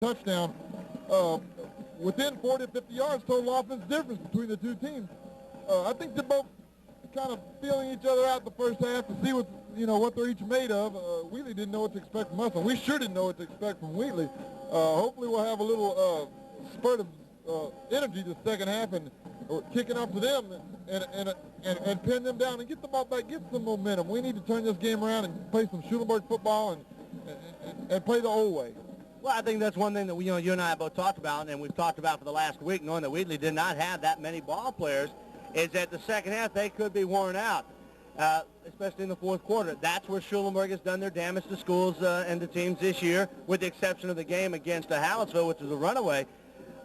touchdown. Within 40 to 50 yards total offense difference between the two teams. I think they're both kind of feeling each other out the first half to see what they're each made of. Wheatley didn't know what to expect from us, and we sure didn't know what to expect from Wheatley. Hopefully we'll have a little spurt of energy the second half and kick it up to them and pin them down and get the ball back, get some momentum. We need to turn this game around and play some Schulenburg football and play the old way. Well, I think that's one thing that you and I have both talked about, and we've talked about for the last week, knowing that Wheatley did not have that many ball players, is that the second half they could be worn out, especially in the fourth quarter. That's where Schulenburg has done their damage to schools and to teams this year, with the exception of the game against Hallettsville, which was a runaway.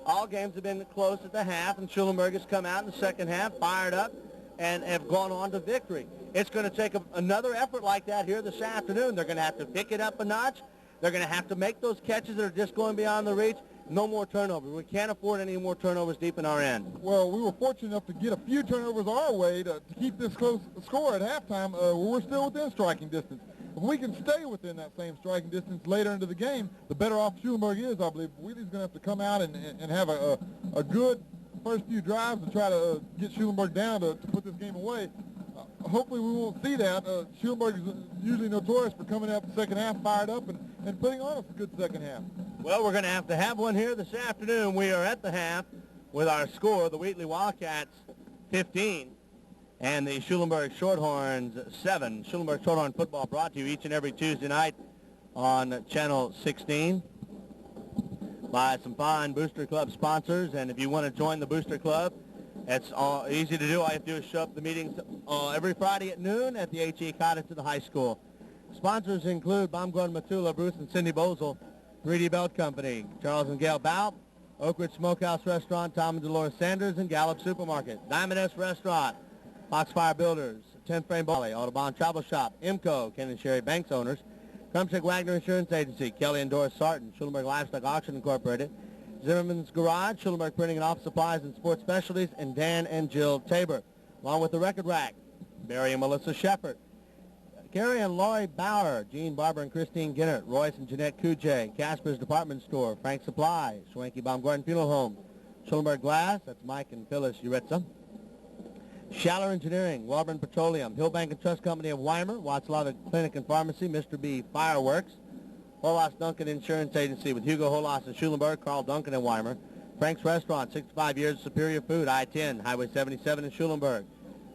All games have been close at the half, and Schulenburg has come out in the second half, fired up, and have gone on to victory. It's going to take another effort like that here this afternoon. They're going to have to pick it up a notch. They're going to have to make those catches that are just going beyond the reach. No more turnovers. We can't afford any more turnovers deep in our end. Well, we were fortunate enough to get a few turnovers our way to keep this close score at halftime. We're still within striking distance. If we can stay within that same striking distance later into the game, the better off Schulenburg is, I believe. Wheatley's going to have to come out and have a good first few drives to try to get Schulenburg down to put this game away. Hopefully we won't see that. Schulenburg is usually notorious for coming out the second half fired up and putting on us a good second half. Well, we're going to have one here this afternoon. We are at the half with our score, the Wheatley Wildcats 15 and the Schulenburg Shorthorns 7. Schulenburg Shorthorn football brought to you each and every Tuesday night on Channel 16 by some fine Booster Club sponsors. And if you want to join the Booster Club, it's easy to do. All you have to do is show up at the meetings every Friday at noon at the H.E. Cottage at the high school. Sponsors include Baumgarten Matula, Bruce and Cindy Bozel, 3D Belt Company, Charles and Gail Bow, Oak Ridge Smokehouse Restaurant, Tom and Dolores Sanders, and Gallup Supermarket, Diamond S Restaurant, Foxfire Builders, 10th Frame Bally, Audubon Travel Shop, IMCO, Ken and Sherry Banks owners, Krumchick Wagner Insurance Agency, Kelly and Doris Sarton, Schulenburg Livestock Auction Incorporated, Zimmerman's Garage, Schulenburg Printing and Office Supplies and Sports Specialties, and Dan and Jill Tabor, along with the Record Rack, Barry and Melissa Shepard, Carrie and Laurie Bauer, Jean Barber and Christine Ginnert, Royce and Jeanette Kujay, Casper's Department Store, Frank Supply, Schwenke Baumgarten Funeral Home, Schulenburg Glass, that's Mike and Phyllis Uritza, Schaller Engineering, Walburn Petroleum, Hillbank and Trust Company of Weimar, Watts-Lava Clinic and Pharmacy, Mr. B Fireworks, Holas Duncan Insurance Agency with Hugo Holas in Schulenburg, Carl Duncan in Weimar, Frank's Restaurant, 65 years of superior food, I-10, Highway 77 in Schulenburg,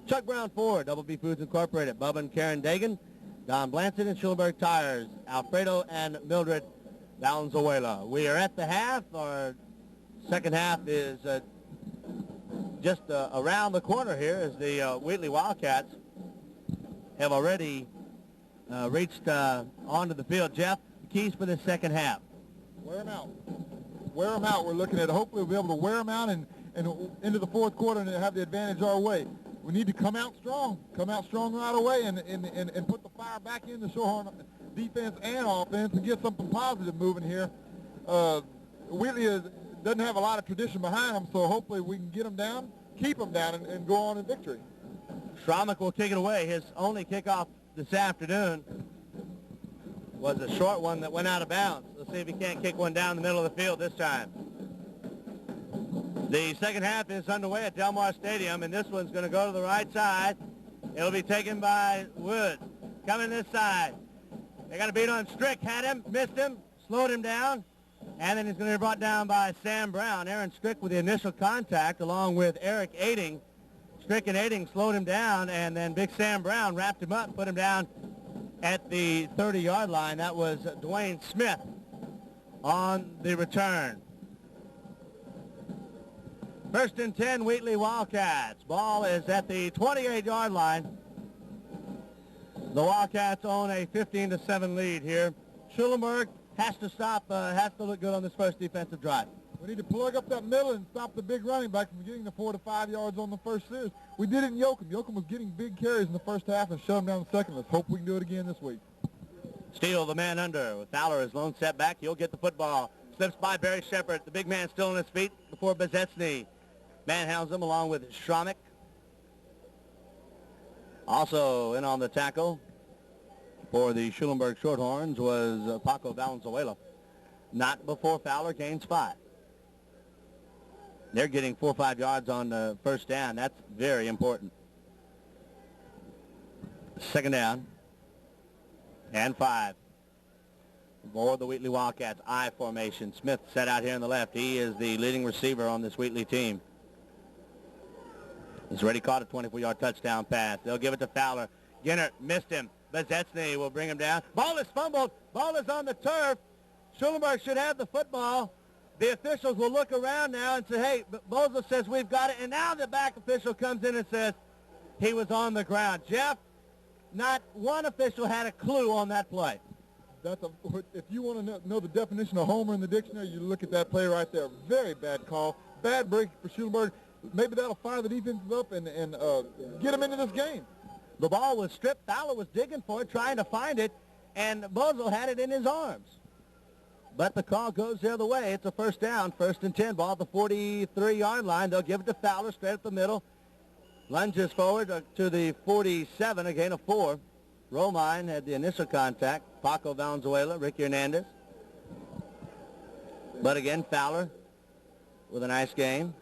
Chuck Brown Ford, Double B Foods Incorporated, Bubba and Karen Dagan, Don Blanchett and Schulenburg Tires, Alfredo and Mildred Valenzuela. We are at the half. Our second half is just around the corner here as the Wheatley Wildcats have already reached onto the field. Jeff, keys for the second half. Wear them out. Wear them out. We're looking at hopefully we'll be able to wear them out and into the fourth quarter and have the advantage our way. We need to come out strong right away and put the fire back in the Shorthorn defense and offense and get something positive moving here. Wheatley doesn't have a lot of tradition behind them, so hopefully we can get them down, keep them down, and go on in victory. Schromick will kick it away. His only kickoff this afternoon was a short one that went out of bounds. Let's see if he can't kick one down the middle of the field this time. The second half is underway at Delmar Stadium, and this one's going to go to the right side. It'll be taken by Woods. Coming this side. They got a beat on Strick. Had him, missed him, slowed him down, and then he's going to be brought down by Sam Brown. Aaron Strick with the initial contact along with Eric Aiding. Strick and Aiding slowed him down, and then Big Sam Brown wrapped him up and put him down at the 30-yard line. That was Dwayne Smith on the return. First and 10, Wheatley Wildcats. Ball is at the 28-yard line. The Wildcats own a 15-7 lead here. Schulenburg has to stop, has to look good on this first defensive drive. We need to plug up that middle and stop the big running back from getting the 4 to 5 yards on the first series. We did it in Yoakum. Yoakum was getting big carries in the first half and shut him down the second. Let's hope we can do it again this week. Steele, the man under, with Fowler his lone setback. He'll get the football. Slips by Barry Shepard. The big man still on his feet before Bezetsny manhounds him along with Schromick. Also in on the tackle for the Schulenburg Shorthorns was Paco Valenzuela. not before Fowler gains 5. They're getting 4 or 5 yards on the first down. That's very important. Second down and 5. For the Wheatley Wildcats, I formation. Smith set out here on the left. He is the leading receiver on this Wheatley team. He's already caught a 24-yard touchdown pass. They'll give it to Fowler. Ginnert missed him. Bezetsny will bring him down. Ball is fumbled. Ball is on the turf. Schulenburg should have the football. The officials will look around now and say, hey, Bozo says we've got it. And now the back official comes in and says he was on the ground. Jeff, not one official had a clue on that play. If you want to know the definition of homer in the dictionary, you look at that play right there. Very bad call. Bad break for Schulenburg. Maybe that'll fire the defenses up and get them into this game. The ball was stripped. Fowler was digging for it, trying to find it, and Bozo had it in his arms. But the call goes the other way. It's a first down, 1st and 10, ball at the 43-yard line. They'll give it to Fowler straight up the middle. Lunges forward to the 47, a gain of 4. Romine had the initial contact. Paco Valenzuela, Ricky Hernandez. But again, Fowler with a nice game.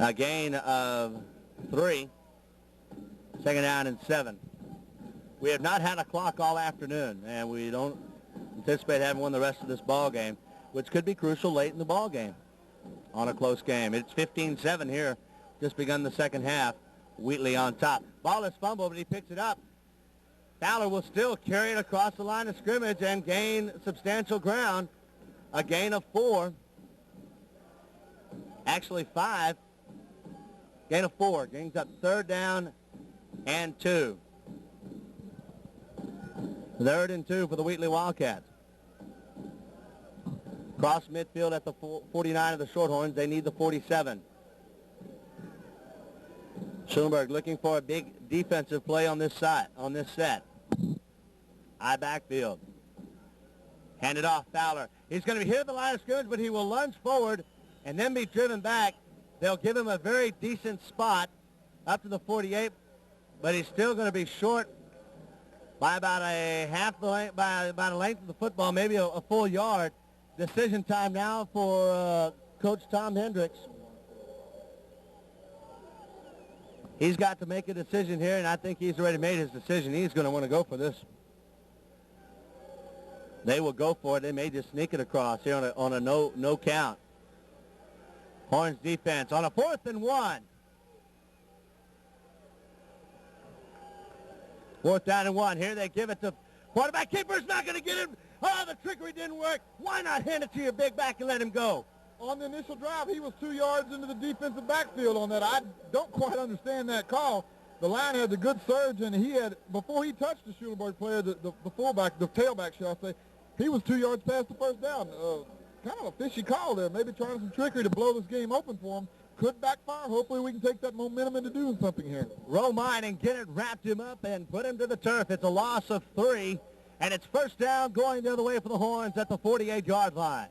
A gain of 3. Second down and 7. We have not had a clock all afternoon, and we don't anticipate having won the rest of this ball game, which could be crucial late in the ball game on a close game. It's 15-7 here, just begun the second half. Wheatley on top. Ball is fumbled, but he picks it up. Fowler will still carry it across the line of scrimmage and gain substantial ground. A gain of 4. Actually 5. Gain of 4. Gains up 3rd down and 2. 3rd and 2 for the Wheatley Wildcats. Cross midfield at the 49 of the Shorthorns. They need the 47. Schulenburg looking for a big defensive play on this side, on this set. I backfield. Handed off Fowler. He's going to be hit at the line of scrimmage, but he will lunge forward and then be driven back. They'll give him a very decent spot up to the 48, but he's still going to be short by about a half the length, by about a length of the football, maybe a full yard. Decision time now for Coach Tom Hendricks. He's got to make a decision here, and I think he's already made his decision. He's going to want to go for this. They will go for it. They may just sneak it across here on a no count. Horns defense on a 4th and 1. 4th down and 1. Here they give it to quarterback. Keeper's not going to get it. Oh, the trickery didn't work. Why not hand it to your big back and let him go? On the initial drive, he was 2 yards into the defensive backfield on that. I don't quite understand that call. The line had the good surge, and he had, before he touched the Schulenburg player, the fullback, the tailback, shall I say, he was 2 yards past the first down. Kind of a fishy call there, maybe trying some trickery to blow this game open for him. Could backfire. Hopefully we can take that momentum into doing something here. Romine and Ginnert wrapped him up and put him to the turf. It's a loss of 3, and it's first down going the other way for the Horns at the 48-yard line.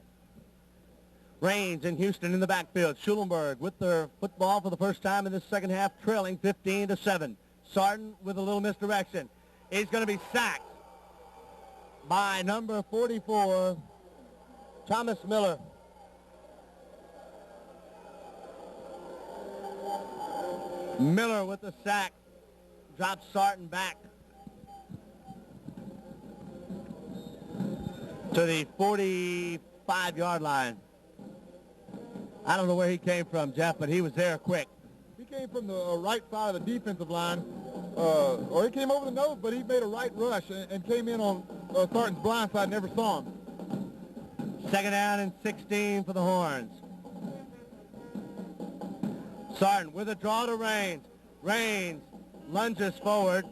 Raines and Houston in the backfield. Schulenburg with their football for the first time in this second half, trailing 15-7. Sarton with a little misdirection. He's going to be sacked by number 44, Thomas Miller. Miller with the sack drops Sarton back to the 45-yard line. I don't know where he came from, Jeff, but he was there quick. He came from the right side of the defensive line, or he came over the nose, but he made a right rush and came in on Sarton's blind side, never saw him. Second down and 16 for the Horns. Sarton with a draw to Raines. Raines lunges forward.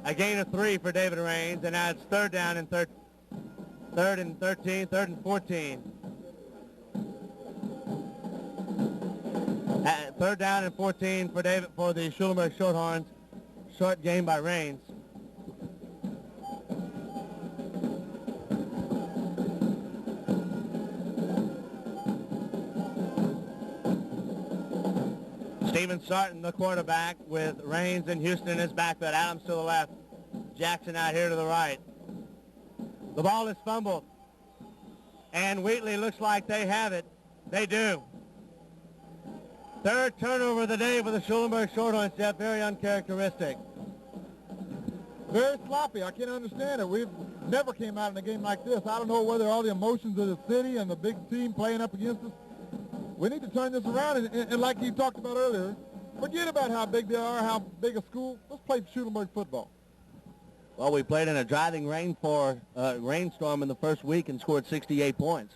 A gain of 3 for David Raines, and now it's third down and 13, third and 14. Third down and 14 for the Schulenburg Shorthorns. Short game by Raines. Steven Sarton, the quarterback, with Raines and Houston in his backfield. Adams to the left. Jackson out here to the right. The ball is fumbled. And Wheatley looks like they have it. They do. Third turnover of the day for the Schulenburg Shorthorns, Jeff. Very uncharacteristic. Very sloppy. I can't understand it. We've never came out in a game like this. I don't know whether all the emotions of the city and the big team playing up against us. We need to turn this around. And like you talked about earlier, forget about how big they are, how big a school. Let's play Schulenburg football. Well, we played in a driving rainstorm in the first week and scored 68 points.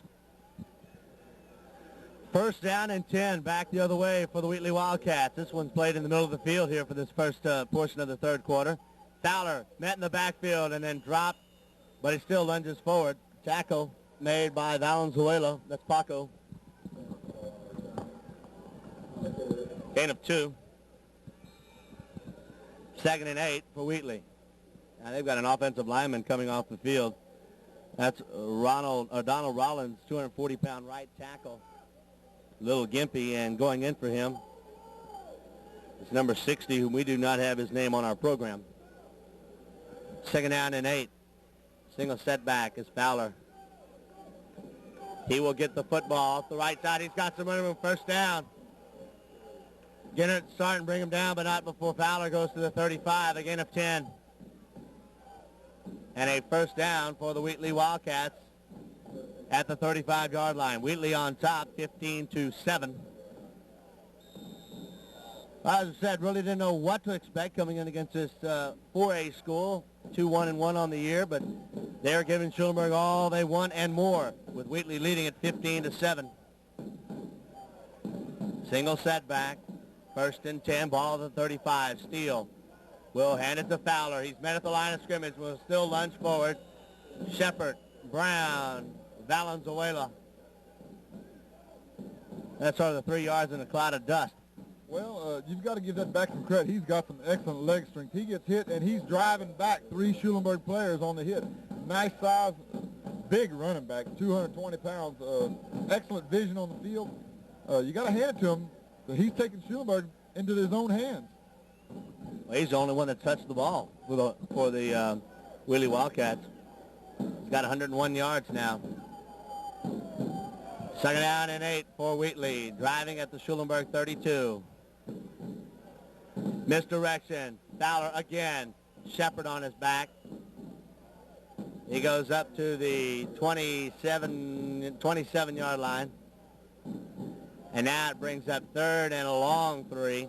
First down and 10, back the other way for the Wheatley Wildcats. This one's played in the middle of the field here for this first portion of the third quarter. Fowler met in the backfield and then dropped, but he still lunges forward. Tackle made by Valenzuela. That's Paco. Gain of 2. 2nd and 8 for Wheatley. Now they've got an offensive lineman coming off the field. That's Donald Rollins, 240-pound right tackle. Little gimpy, and going in for him is number 60, whom we do not have his name on our program. 2nd down and 8. Single setback is Fowler. He will get the football off the right side. He's got some running room. First down. Ginnert starting to bring him down, but not before Fowler goes to the 35. A gain of 10. And a first down for the Wheatley Wildcats at the 35-yard line. Wheatley on top, 15-7. As I said, really didn't know what to expect coming in against this 4A school. 2-1-1 on the year, but they're giving Schulenburg all they want and more, with Wheatley leading at 15-7. Single setback. 1st and 10, ball to the 35. Steele will hand it to Fowler. He's met at the line of scrimmage. Will still lunge forward. Shepard, Brown, Valenzuela. That's sort of the 3 yards in a cloud of dust. Well, you've got to give that back some credit. He's got some excellent leg strength. He gets hit, and he's driving back 3 Schulenburg players on the hit. Nice size, big running back, 220 pounds. Excellent vision on the field. You got to hand it to him. So he's taking Schulenburg into his own hands. Well, he's the only one that touched the ball for the Wheatley Wildcats. He's got 101 yards now. 2nd down and 8 for Wheatley, driving at the Schulenburg 32. Misdirection. Fowler again. Shepard on his back. He goes up to the 27-yard line. And now it brings up 3rd and a long 3.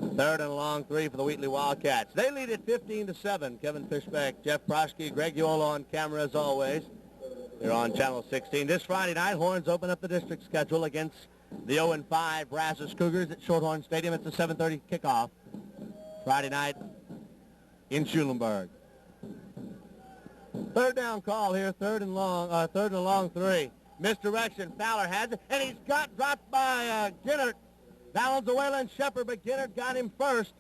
3rd and a long 3 for the Wheatley Wildcats. They lead at 15-7. Kevin Fishbeck, Jeff Proschke, Greg Yola on camera as always. They're on Channel 16. This Friday night, Horns open up the district schedule against the 0-5 Brazos Cougars at Shorthorns Stadium. It's a 7:30 kickoff Friday night in Schulenburg. 3rd down call here, 3rd and a long 3. Misdirection. Fowler has it, and he's got dropped by Ginnert. Valenzuela and Shepard, but Ginnert got him first,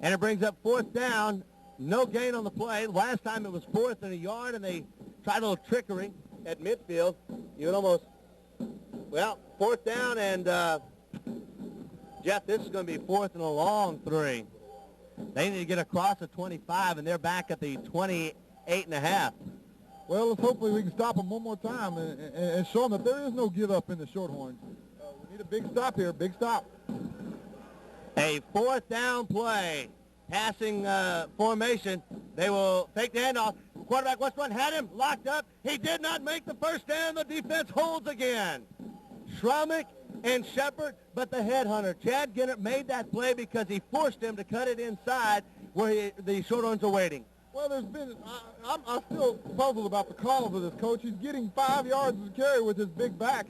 and it brings up 4th down. No gain on the play. Last time it was 4th and a yard, and they tried a little trickery at midfield. Even almost, 4th down, and Jeff, this is going to be 4th and a long 3. They need to get across the 25, and they're back at the 28.5. Well, let's hopefully we can stop them one more time and show them that there is no give up in the Shorthorns. We need a big stop here, big stop. A 4th down play. Passing formation. They will take the handoff. Quarterback Westbrook had him locked up. He did not make the first down. The defense holds again. Schromick and Shepard, but the headhunter, Chad Ginnert, made that play because he forced him to cut it inside where the Shorthorns are waiting. Well, I'm still puzzled about the call of this coach. He's getting 5 yards of carry with his big back,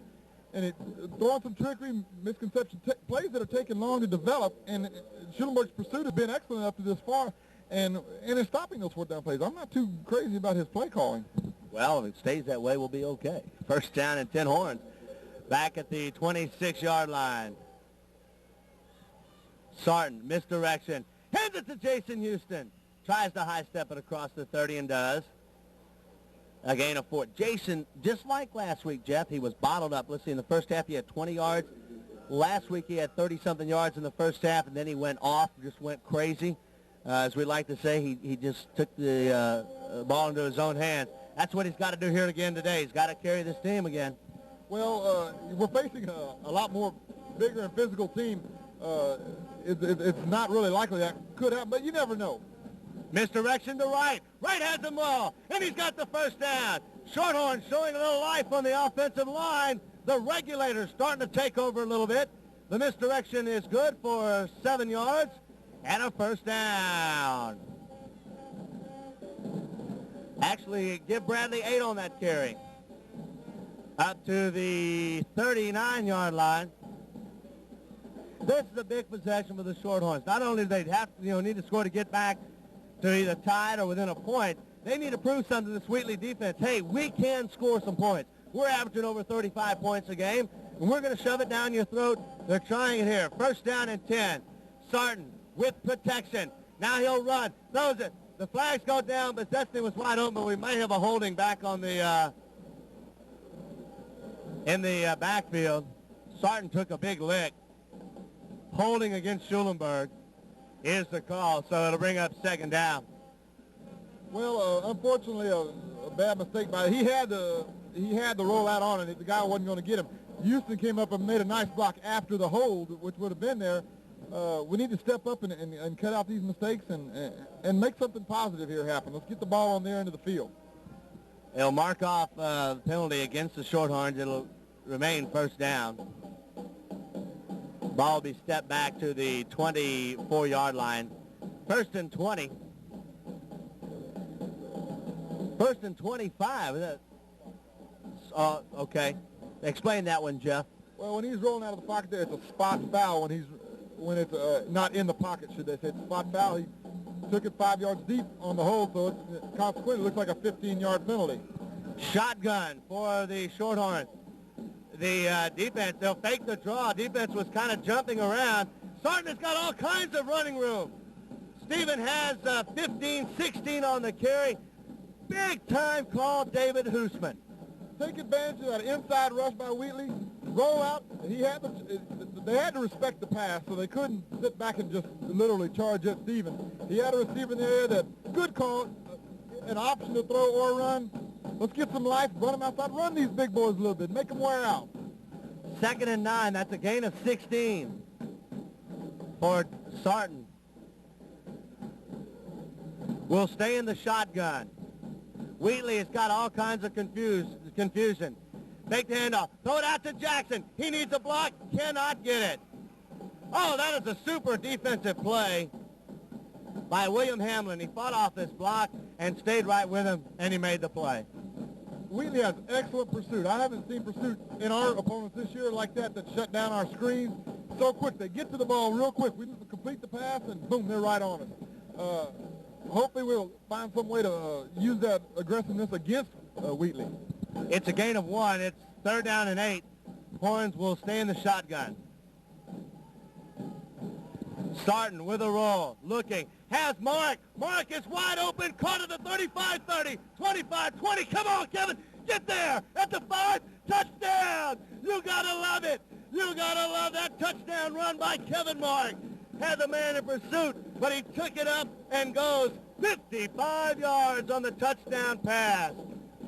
and throwing some trickery, misconception, plays that are taking long to develop, and Schulenburg's pursuit has been excellent up to this far, and in stopping those 4th down plays. I'm not too crazy about his play calling. Well, if it stays that way, we'll be okay. 1st down and 10 Horns. Back at the 26-yard line. Sarton, misdirection. Hands it to Jason Houston. Tries to high step it across the 30 and does. A gain of 4. Jason, just like last week, Jeff, he was bottled up. Let's see, in the first half he had 20 yards. Last week he had 30-something yards in the first half, and then he went off, just went crazy. As we like to say, he just took the ball into his own hands. That's what he's got to do here again today. He's got to carry this team again. Well, we're facing a lot more bigger and physical team. It's not really likely that could happen, but you never know. Misdirection to right. Right has the ball, and he's got the first down. Shorthorns showing a little life on the offensive line. The regulators starting to take over a little bit. The misdirection is good for 7 yards and a first down. Actually, give Bradley 8 on that carry. Up to the 39-yard line. This is a big possession for the Shorthorns. Not only do they have to, need to score to get back to either tied or within a point, they need to prove something to this Wheatley defense. Hey, we can score some points. We're averaging over 35 points a game, and we're going to shove it down your throat. They're trying it here. First down and 10. Sarton with protection. Now he'll run. Throws it. The flags go down, but Destiny was wide open, but we might have a holding back on the in the backfield. Sarton took a big lick. Holding against Schulenburg is the call, so it'll bring up second down. Well, unfortunately, a bad mistake by he had to roll out on it. The guy wasn't going to get him. Houston came up and made a nice block after the hold, which would have been there. We need to step up and cut out these mistakes and make something positive here happen. Let's get the ball on their end of the field. They'll mark off the penalty against the Shorthorns. It'll remain first down. Ball will be stepped back to the 24-yard line. First and 20. First and 25. Okay. Explain that one, Jeff. Well, when he's rolling out of the pocket there, it's a spot foul. When it's not in the pocket, should they say. It's a spot foul. He took it 5 yards deep on the hole, so it consequently looks like a 15-yard penalty. Shotgun for the Shorthorns. The defense, they'll fake the draw. Defense was kind of jumping around. Sarton has got all kinds of running room. Stephen has 15, 16 on the carry. Big time call, David Hoosman. Take advantage of that inside rush by Wheatley. Roll out. They had to respect the pass, so they couldn't sit back and just literally charge at Stephen. He had a receiver in the area that good call, an option to throw or run. Let's get some life, run them outside, run these big boys a little bit, make them wear out. Second and 9, that's a gain of 16 for Sarton. Will stay in the shotgun. Wheatley has got all kinds of confusion. Fake the handoff, throw it out to Jackson. He needs a block, cannot get it. Oh, that is a super defensive play by William Hamlin. He fought off this block and stayed right with him, and he made the play. Wheatley has excellent pursuit. I haven't seen pursuit in our opponents this year like that shut down our screens so quick. They get to the ball real quick. We just complete the pass, and boom, they're right on us. Hopefully we'll find some way to use that aggressiveness against Wheatley. It's a gain of 1. It's third down and 8. Horns will stay in the shotgun. Sarton with a roll, looking, has Mark. Mark is wide open, caught at the 35, 30, 25, 20. Come on, Kevin, get there at the 5. Touchdown! You gotta love it. You gotta love that touchdown run by Kevin Mark. Had the man in pursuit, but he took it up and goes 55 yards on the touchdown pass.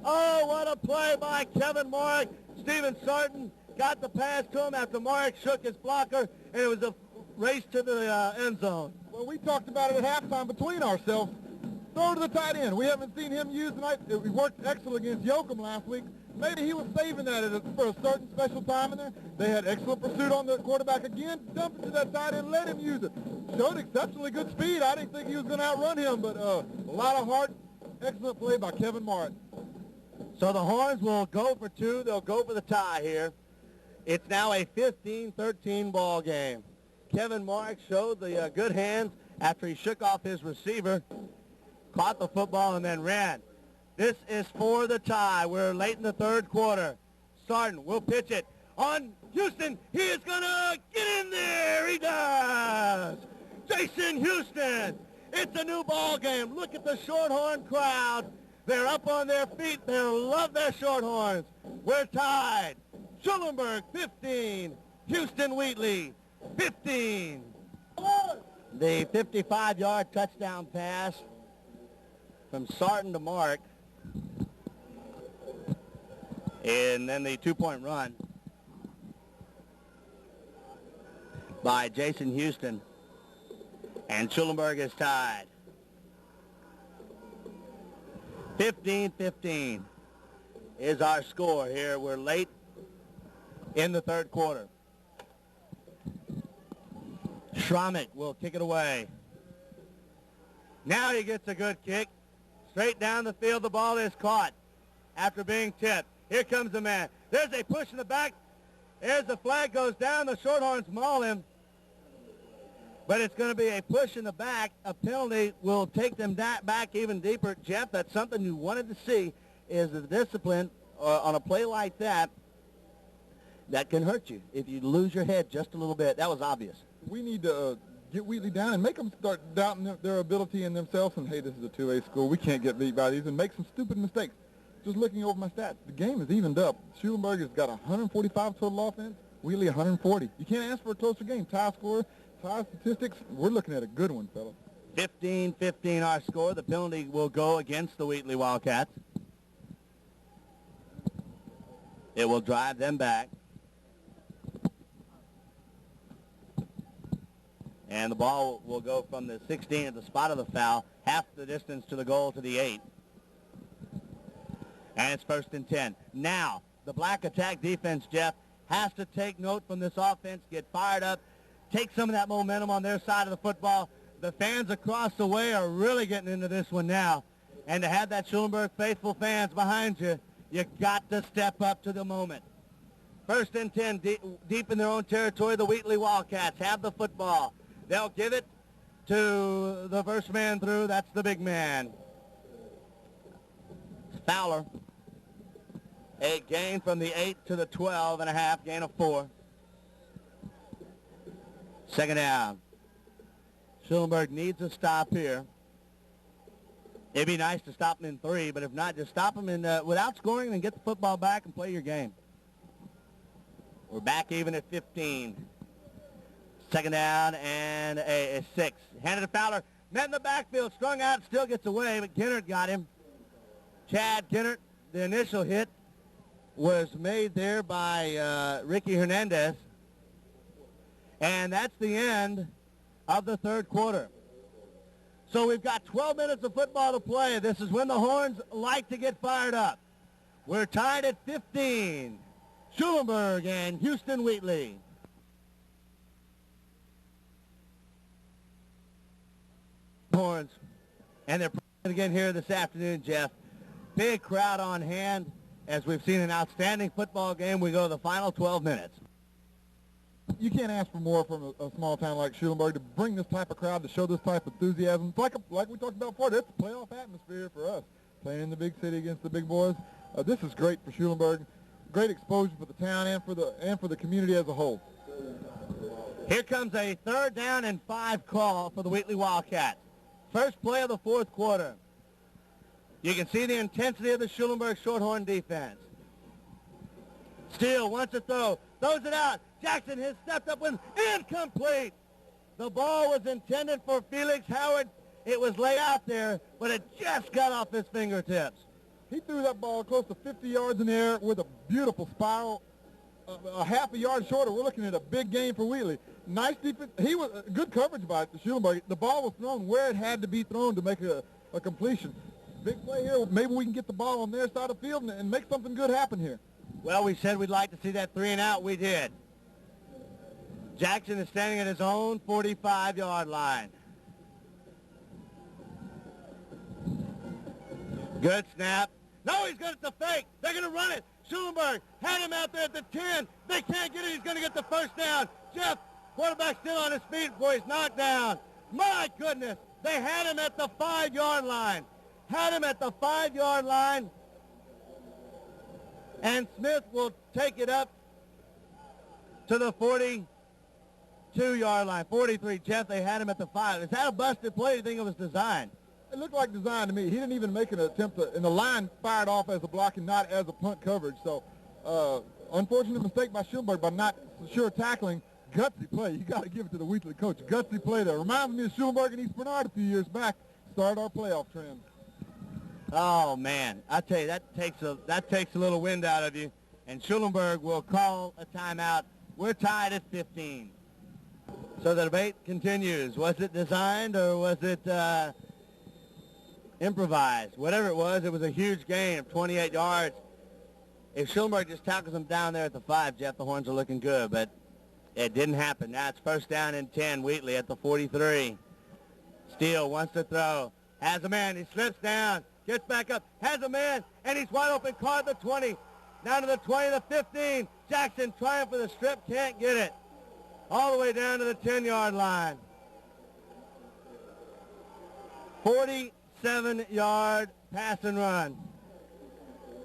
Oh, what a play by Kevin Mark. Stephen Sarton got the pass to him after Mark shook his blocker, and it was a race to the end zone. Well, we talked about it at halftime between ourselves. Throw to the tight end. We haven't seen him used tonight. We worked excellent against Yoakum last week. Maybe he was saving that for a certain special time in there. They had excellent pursuit on the quarterback again. Dump it to that tight end, let him use it. Showed exceptionally good speed. I didn't think he was going to outrun him, but a lot of heart. Excellent play by Kevin Martin. So the Horns will go for 2. They'll go for the tie here. It's now a 15-13 ball game. Kevin Mark showed the good hands after he shook off his receiver, caught the football, and then ran. This is for the tie. We're late in the third quarter. Sarton will pitch it on Houston. He is going to get in there. He does. Jason Houston. It's a new ball game. Look at the Shorthorn crowd. They're up on their feet. They love their Shorthorns. We're tied. Schulenburg 15. Houston Wheatley 15. The 55-yard touchdown pass from Sarton to Mark. And then the two-point run by Jason Houston. And Schulenburg is tied. 15-15 is our score here. We're late in the third quarter. Schrammett will kick it away. Now he gets a good kick. Straight down the field, the ball is caught after being tipped. Here comes the man. There's a push in the back. There's the flag goes down. The Shorthorns maul him. But it's going to be a push in the back. A penalty will take them back even deeper. Jeff, that's something you wanted to see, is the discipline on a play like that that can hurt you if you lose your head just a little bit. That was obvious. We need to get Wheatley down and make them start doubting their ability in themselves and, hey, this is a 2A school. We can't get beat by these, and make some stupid mistakes. Just looking over my stats, the game is evened up. Schulenburg has got 145 total offense, Wheatley 140. You can't ask for a closer game. Tie score, tie statistics, we're looking at a good one, fellas. 15-15 our score. The penalty will go against the Wheatley Wildcats. It will drive them back. And the ball will go from the 16 at the spot of the foul, half the distance to the goal to the 8. And it's 1st and 10. Now, the black attack defense, Jeff, has to take note from this offense, get fired up, take some of that momentum on their side of the football. The fans across the way are really getting into this one now. And to have that Schulenburg faithful fans behind you, you got to step up to the moment. 1st and 10, deep in their own territory, the Wheatley Wildcats have the football. They'll give it to the first man through. That's the big man. Fowler. A gain from the 8 to the 12 and a half, gain of 4. 2nd down. Schulenburg needs a stop here. It'd be nice to stop them in 3, but if not, just stop them in without scoring and get the football back and play your game. We're back even at 15. 2nd down and a 6. Handed to Fowler. Met in the backfield. Strung out. Still gets away, but Ginnert got him. Chad Ginnert. The initial hit was made there by Ricky Hernandez. And that's the end of the third quarter. So we've got 12 minutes of football to play. This is when the Horns like to get fired up. We're tied at 15. Schulenburg and Houston Wheatley. Horns. And they're playing again here this afternoon, Jeff. Big crowd on hand. As we've seen an outstanding football game, we go to the final 12 minutes. You can't ask for more from a small town like Schulenburg to bring this type of crowd, to show this type of enthusiasm. It's like we talked about before, it's a playoff atmosphere for us, playing in the big city against the big boys. This is great for Schulenburg. Great exposure for the town and for the community as a whole. Here comes a 3rd down and 5 call for the Wheatley Wildcats. First play of the fourth quarter. You can see the intensity of the Schulenburg Shorthorn defense. Steele wants to throw. Throws it out. Jackson has stepped up with incomplete. The ball was intended for Felix Howard. It was laid out there, but it just got off his fingertips. He threw that ball close to 50 yards in the air with a beautiful spiral, a half a yard shorter. We're looking at a big game for Wheatley. Nice defense. He was good coverage by the Schulenburg. The ball was thrown where it had to be thrown to make a completion. Big play here. Maybe we can get the ball on their side of the field and make something good happen here. Well, we said we'd like to see that 3 and out. We did. Jackson is standing at his own 45-yard line. Good snap. No, he's going to fake. They're going to run it. Schulenburg had him out there at the 10. They can't get it. He's going to get the first down. Jeff, quarterback still on his feet before he's knocked down. My goodness. They had him at the 5-yard line. Had him at the 5-yard line. And Smith will take it up to the 42-yard line. 43. Jeff, they had him at the 5. Is that a busted play? Do you think it was designed? It looked like design to me. He didn't even make an attempt to, and the line fired off as a block and not as a punt coverage. So, unfortunate mistake by Schulenburg by not sure tackling. gutsy play. You got to give it to the Wheatley coach. Gutsy play there. Reminds me of Schulenburg and East Bernard a few years back. Started our playoff trend. Oh, man. I tell you, that takes a little wind out of you. And Schulenburg will call a timeout. We're tied at 15. So the debate continues. Was it designed or was it improvised? Whatever it was a huge gain of 28 yards. If Schulenburg just tackles them down there at the 5, Jeff, the Horns are looking good, but it didn't happen. Now it's first down and 10. Wheatley at the 43. Steele wants to throw. Has a man. He slips down. Gets back up. Has a man. And he's wide open. Caught the 20. Down to the 20, the 15. Jackson trying for the strip. Can't get it. All the way down to the 10-yard line. 47-yard pass and run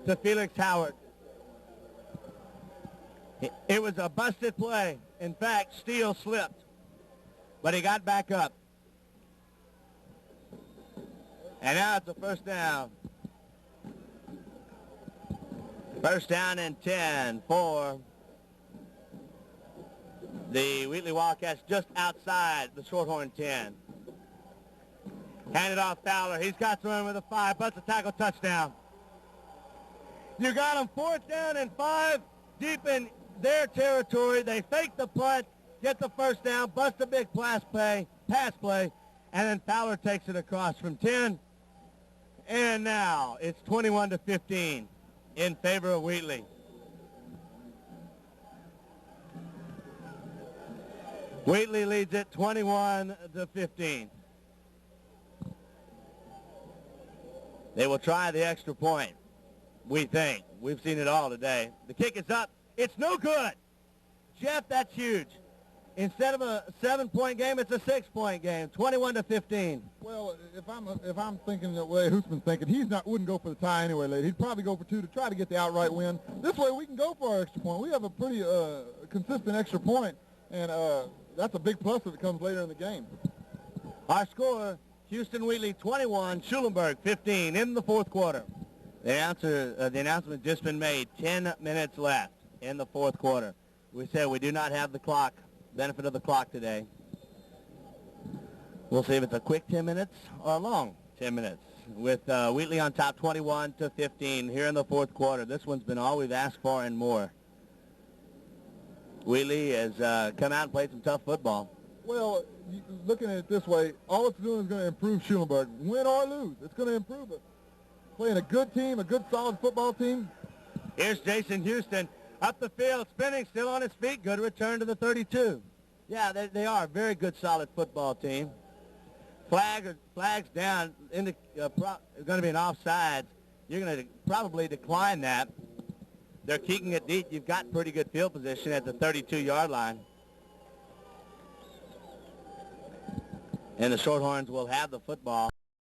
to Felix Howard. It was a busted play. In fact, Steele slipped, but he got back up. And now it's a first down. First down and 10 for the Wheatley Wildcats just outside the Shorthorn 10. Handed off Fowler. He's got to run with a 5. Busts a tackle, touchdown. You got him 4th down and 5 deep in their territory. They fake the punt, get the first down, bust a big pass play, and then Fowler takes it across from 10. And now it's 21-15 in favor of Wheatley. Wheatley leads it 21-15. They will try the extra point, we think. We've seen it all today. The kick is up. It's no good. Jeff, that's huge. Instead of a 7-point game, it's a 6-point game, 21-15. Well, if I'm thinking the way Hoosman's thinking, wouldn't go for the tie anyway later. He'd probably go for 2 to try to get the outright win. This way we can go for our extra point. We have a pretty consistent extra point, and that's a big plus if it comes later in the game. Our score, Houston Wheatley 21, Schulenburg 15 in the 4th quarter. The announcement just been made. 10 minutes left in the 4th quarter. We said we do not have the clock, benefit of the clock today. We'll see if it's a quick 10 minutes or a long 10 minutes. With Wheatley on top 21-15 here in the 4th quarter. This one's been all we've asked for and more. Wheatley has come out and played some tough football. Well, looking at it this way, all it's doing is going to improve Schulenburg. Win or lose, it's going to improve it. Playing a good team, a good solid football team. Here's Jason Houston up the field, spinning, still on his feet. Good return to the 32. Yeah, they are a very good, solid football team. Flags down. Going to be an offsides. You're going to probably decline that. They're kicking it deep. You've got pretty good field position at the 32-yard line. And the Shorthorns will have the football